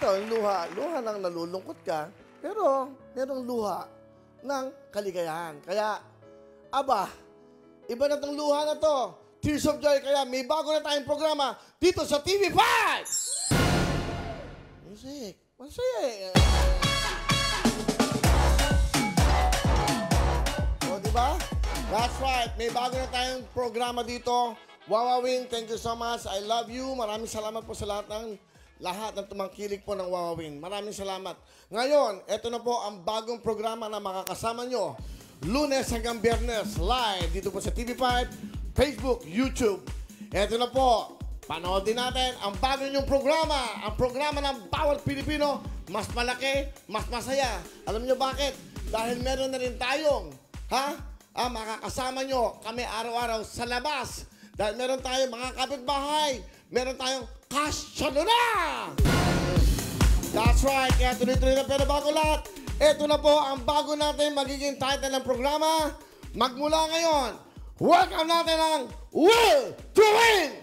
Ito, yung luha. Luha ng nalulungkot ka, pero merong luha ng kaligayahan. Kaya, aba, iba na itong luha na to. Tears of Joy. Kaya may bago na tayong programa dito sa TV5! Music. Masaya eh. O, diba? That's right. May bago na tayong programa dito. Wawawin, thank you so much. I love you. Maraming salamat po sa lahat ng tumangkilik po ng Wawawin. Maraming salamat. Ngayon, ito na po ang bagong programa na makakasama nyo. Lunes hanggang Biyernes, live dito po sa TV5, Facebook, YouTube. Ito na po. Panoodin natin ang bago nyong programa. Ang programa ng bawat Pilipino, mas malaki, mas masaya. Alam nyo bakit? Dahil meron na rin tayong, makakasama nyo kami araw-araw sa labas. Dahil meron tayong mga kapitbahay. Meron tayong kasya na! That's right. Kaya tuloy-tuloy na, pero bago lahat, ito na po ang bago natin magiging title ng programa. Magmula ngayon, welcome natin ang Will to Win!